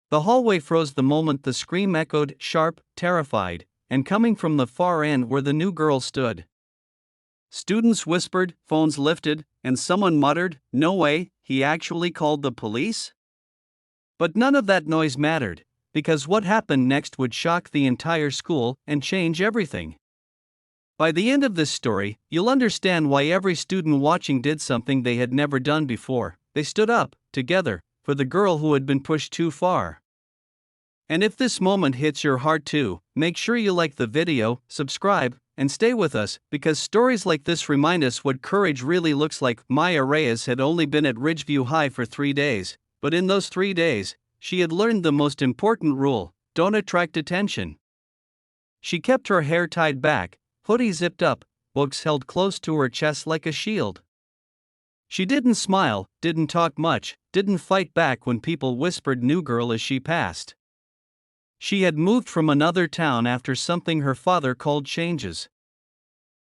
The hallway froze the moment the scream echoed, sharp, terrified, and coming from the far end where the new girl stood. Students whispered, phones lifted, and someone muttered, "No way, he actually called the police?" But none of that noise mattered, because what happened next would shock the entire school and change everything. By the end of this story, you'll understand why every student watching did something they had never done before. They stood up, together, for the girl who had been pushed too far. And if this moment hits your heart too, make sure you like the video, subscribe, and stay with us, because stories like this remind us what courage really looks like. Maya Reyes had only been at Ridgeview High for 3 days, but in those 3 days, she had learned the most important rule: don't attract attention. She kept her hair tied back, hoodie zipped up, books held close to her chest like a shield. She didn't smile, didn't talk much, didn't fight back when people whispered "new girl" as she passed. She had moved from another town after something her father called changes.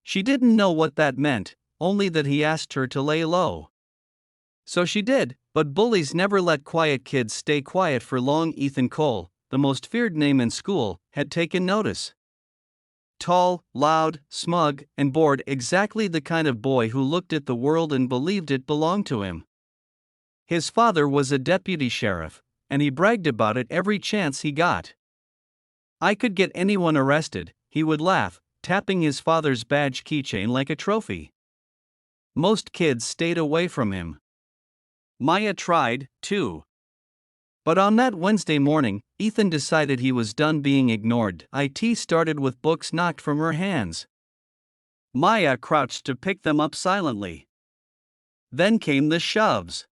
She didn't know what that meant, only that he asked her to lay low. So she did, but bullies never let quiet kids stay quiet for long. Ethan Cole, the most feared name in school, had taken notice. Tall, loud, smug, and bored, exactly the kind of boy who looked at the world and believed it belonged to him. His father was a deputy sheriff, and he bragged about it every chance he got. "I could get anyone arrested," he would laugh, tapping his father's badge keychain like a trophy. Most kids stayed away from him. Maya tried, too. But on that Wednesday morning, Ethan decided he was done being ignored. It started with books knocked from her hands. Maya crouched to pick them up silently. Then came the shoves.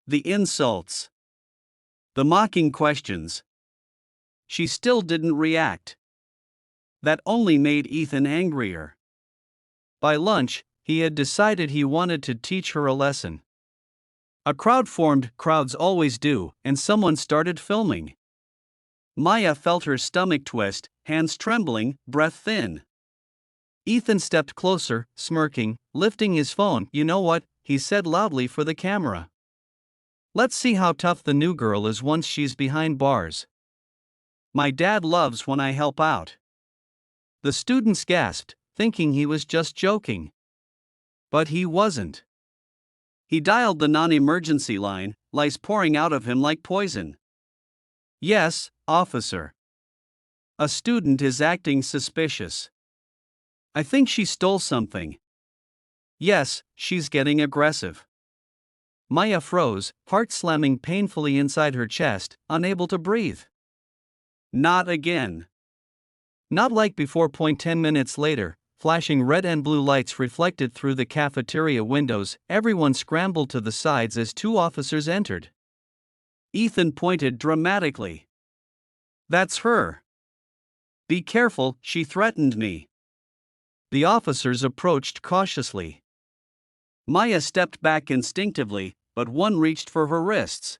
The insults. The mocking questions. She still didn't react. That only made Ethan angrier. By lunch, he had decided he wanted to teach her a lesson. A crowd formed, crowds always do, and someone started filming. Maya felt her stomach twist, hands trembling, breath thin. Ethan stepped closer, smirking, lifting his phone. "You know what?" he said loudly for the camera. "Let's see how tough the new girl is once she's behind bars. My dad loves when I help out." The students gasped, thinking he was just joking. But he wasn't. He dialed the non-emergency line, lice pouring out of him like poison. "Yes, officer. A student is acting suspicious. I think she stole something. Yes, she's getting aggressive." Maya froze, heart slamming painfully inside her chest, unable to breathe. Not again. Not like before. 10 minutes later, flashing red and blue lights reflected through the cafeteria windows, everyone scrambled to the sides as 2 officers entered. Ethan pointed dramatically. "That's her. Be careful, she threatened me." The officers approached cautiously. Maya stepped back instinctively, but one reached for her wrists.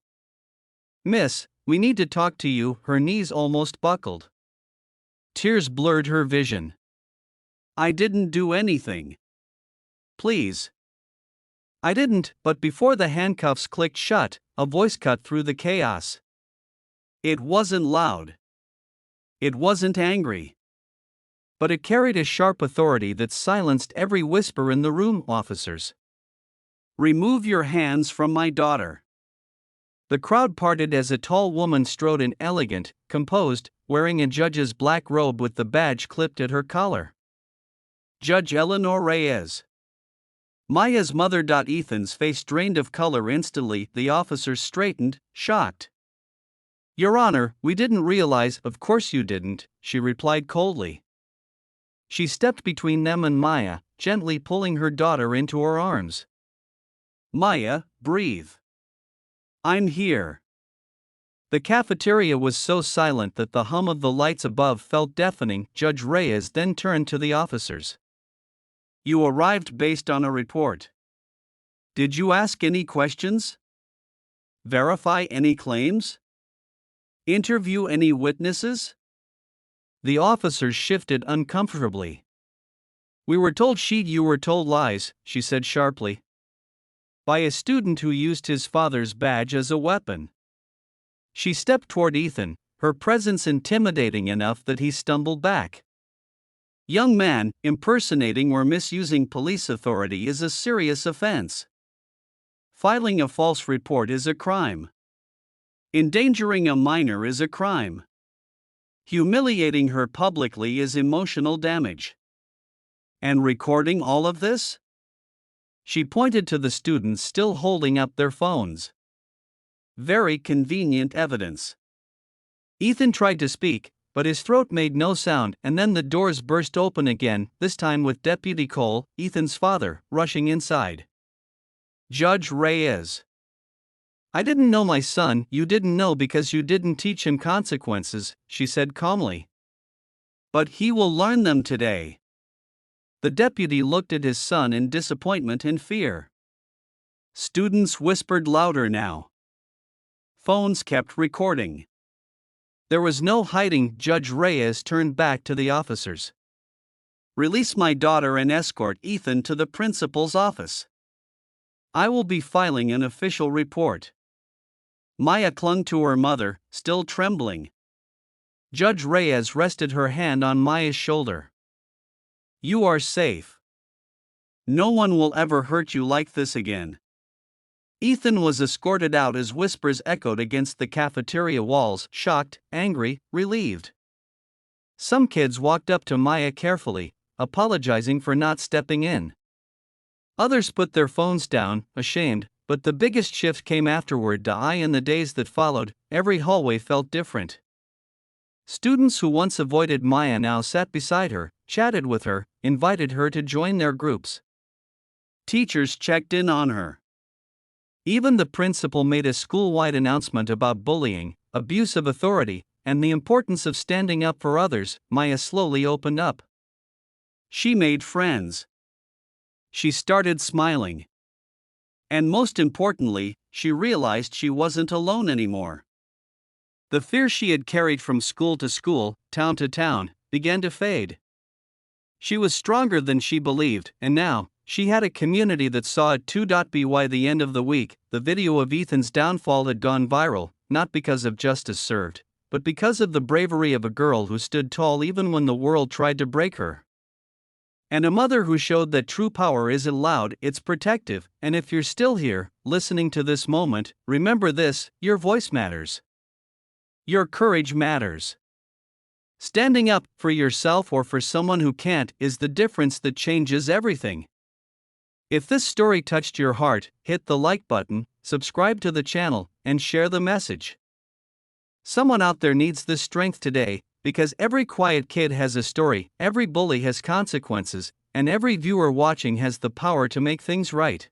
"Miss, we need to talk to you." Her knees almost buckled. Tears blurred her vision. "I didn't do anything. Please." "I didn't." But before the handcuffs clicked shut, a voice cut through the chaos. It wasn't loud. It wasn't angry. But it carried a sharp authority that silenced every whisper in the room. "Officers, remove your hands from my daughter." The crowd parted as a tall woman strode in, elegant, composed, wearing a judge's black robe with the badge clipped at her collar. "Judge Eleanor Reyes." Maya's mother. Ethan's face drained of color instantly. The officers straightened, shocked. "Your Honor, we didn't realize." "Of course you didn't," she replied coldly. She stepped between them and Maya, gently pulling her daughter into her arms. "Maya, breathe. I'm here." The cafeteria was so silent that the hum of the lights above felt deafening. Judge Reyes then turned to the officers. "You arrived based on a report. Did you ask any questions? Verify any claims? Interview any witnesses?" The officers shifted uncomfortably. "We were told you were told lies," she said sharply. "By a student who used his father's badge as a weapon." She stepped toward Ethan, her presence intimidating enough that he stumbled back. Young man, impersonating or misusing police authority is a serious offense. Filing a false report is a crime. Endangering a minor is a crime. Humiliating her publicly is emotional damage. And recording all of this? She pointed to the students still holding up their phones. Very convenient evidence. Ethan tried to speak, but his throat made no sound, and then the doors burst open again, this time with Deputy Cole, Ethan's father, rushing inside. Judge Reyes. I didn't know my son. You didn't know because you didn't teach him consequences, she said calmly. But he will learn them today. The deputy looked at his son in disappointment and fear. Students whispered louder now. Phones kept recording. There was no hiding. Judge Reyes turned back to the officers. Release my daughter and escort Ethan to the principal's office. I will be filing an official report. Maya clung to her mother, still trembling. Judge Reyes rested her hand on Maya's shoulder. You are safe. No one will ever hurt you like this again. Ethan was escorted out as whispers echoed against the cafeteria walls, shocked, angry, relieved. Some kids walked up to Maya carefully, apologizing for not stepping in. Others put their phones down, ashamed, but the biggest shift came afterward. In the days that followed, every hallway felt different. Students who once avoided Maya now sat beside her, chatted with her, invited her to join their groups. Teachers checked in on her. Even the principal made a school-wide announcement about bullying, abuse of authority, and the importance of standing up for others. Maya slowly opened up. She made friends. She started smiling. And most importantly, she realized she wasn't alone anymore. The fear she had carried from school to school, town to town, began to fade. She was stronger than she believed, and now, she had a community that saw it too. By the end of the week, the video of Ethan's downfall had gone viral, not because of justice served, but because of the bravery of a girl who stood tall even when the world tried to break her. And a mother who showed that true power isn't loud, it's protective. And if you're still here, listening to this moment, remember this: your voice matters. Your courage matters. Standing up for yourself or for someone who can't is the difference that changes everything. If this story touched your heart, hit the like button, subscribe to the channel, and share the message. Someone out there needs this strength today, because every quiet kid has a story, every bully has consequences, and every viewer watching has the power to make things right.